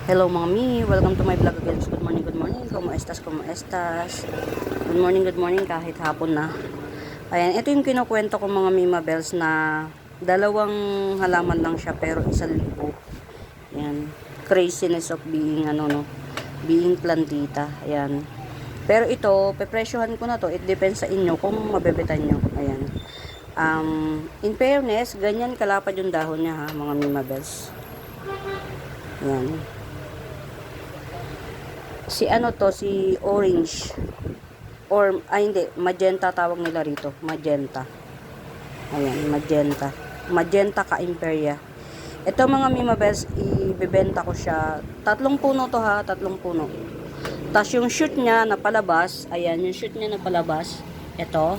Hello mga mi, welcome to my vlog again. Good morning, good morning. Como estas, como estas. Good morning kahit hapon na. Ayan, ito yung kinukwento ko mga Mima Bells na dalawang halaman lang siya pero 1,000. Ayan, craziness of being being plantita. Ayan. Pero ito, pepresyohan ko na to. It depends sa inyo kung mabebetan nyo. Ayan. In fairness, ganyan kalapad yung dahon niya ha, mga Mima Bells. Ayan. Si orange. Hindi, magenta tawag nila rito. Magenta. Ayan, magenta. Magenta ka imperia. Ito mga Mima Bells, ibebenta ko siya. 3 puno to ha, 3 puno. Tapos yung shoot niya na palabas, ayan, yung shoot niya na palabas, ito,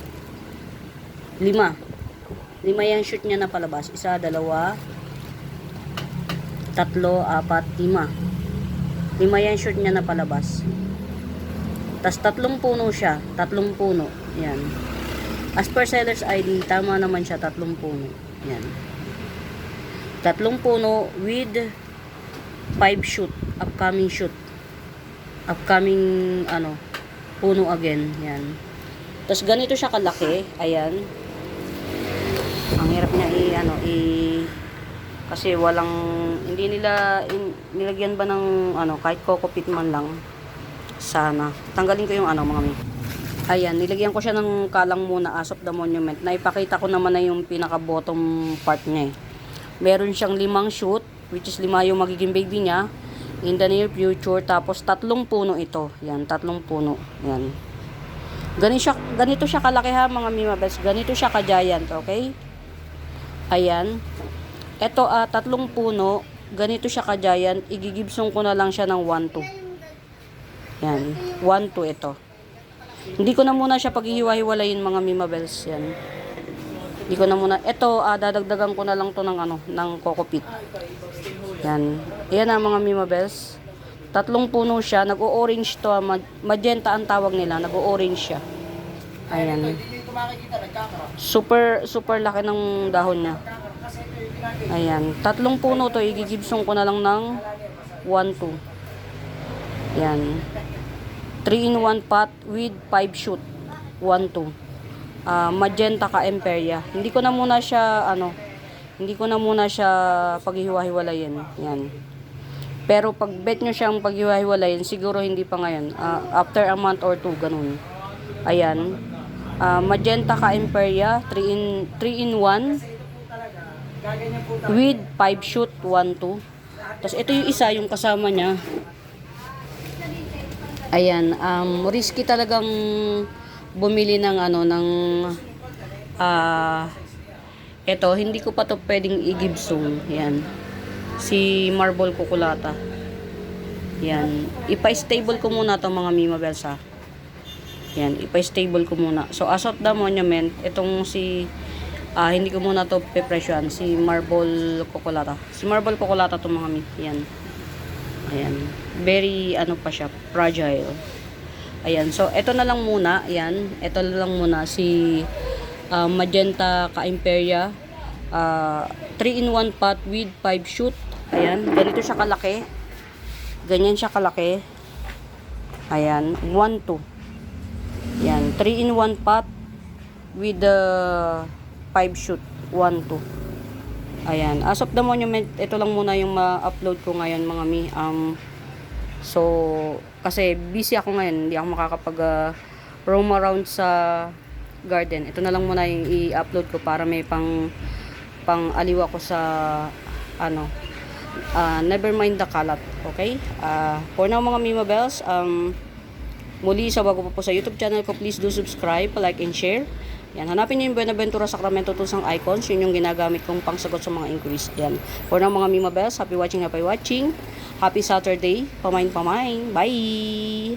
5. 5 yung shoot niya na palabas. 1, 2, 3, 4, 5. 5 yan shoot niya na palabas. Tas 3 puno siya. 3 puno. Yan. As per seller's ID, tama naman siya 3 puno. Yan. 3 puno with 5 shoot. Upcoming shoot. Upcoming puno again. Yan. Tas ganito siya kalaki. Ayan. Ang hirap niya kasi hindi nila nilagyan ba ng kahit coco pit man lang. Sana tanggalin ko yung mga mi. Ayan, nilagyan ko siya ng kalang muna as of the monument. Naipakita ko naman na yung pinaka bottom part niya Meron siyang 5 shoot, which is 5 yung magiging baby niya in the near future. Tapos 3 puno ito. Yan, 3 puno. Yan. Ganito siya kalaki ha mga Mima Bells. Ganito siya ka-giant, okay? Ayan. Ito 3 puno, ganito siya ka-giant, igigibsong ko na lang siya ng 1-2. Yan, 1-2 ito. Hindi ko na muna siya paghihiwa-hiwalayin mga Mima Bells, yan. Hindi ko na muna, ito dadagdagan ko na lang to ng coco peat. Yan. Yan mga Mima Bells. 3 puno siya, nag-o-orange to, magenta ang tawag nila, nag-o-orange siya. Ayan. Super laki ng dahon niya. Ayan, 3 puno to, igigibsong ko na lang ng 1-2. Yan. 3-in-1 pot with 5 shoot. 1-2. Magenta ka imperia. Hindi ko na muna siya paghihiwa-hiwalayin. Yan. Pero pag bet nyo siyang paghihiwa-hiwalayin, siguro hindi pa ngayon. After a month or 2, ganun. Ayan. Magenta ka imperia, 3-in-1 with 5 shoot, 1-2. Tapos ito yung isa, yung kasama niya. Ayan, risky talagang bumili ng ito, hindi ko pa to pwedeng igibsong. Yan. Si Marble Cuculata. Yan. Ipa-stable ko muna to mga Mima Bells ha. Yan, ipa-stable ko muna. So as of the monument, itong hindi ko muna to pepresyohan. Si Marble Cuculata. Si Marble Cuculata to mga mi. Yan. Ayan. Very pa siya. Fragile. Ayan. So ito na lang muna. Ayan. Ito na lang muna. Si Magenta ka Imperia. 3-in-1 pot with 5 shoot. Ayan. Ganito siya kalaki. Ganyan siya kalaki. Ayan. 1-2. Ayan. 3-in-1 pot with 5 shoot, 1-2. Ayan, as of the monument, ito lang muna yung ma-upload ko ngayon mga mi. So, kasi busy ako ngayon, hindi ako makakapag roam around sa garden. Ito na lang muna yung i-upload ko para may pang aliwa ko sa never mind the kalat, okay? For now mga Mima Bells, muli sa bago pa po sa YouTube channel ko, please do subscribe, like and share. Yan, hanapin niyo yung Buenaventura Sacramento Tools ang icons. Yun yung ginagamit kong pangsagot sa mga inquiries. Yan. For now mga Mima Bells, happy watching. Happy Saturday. Pamain. Bye!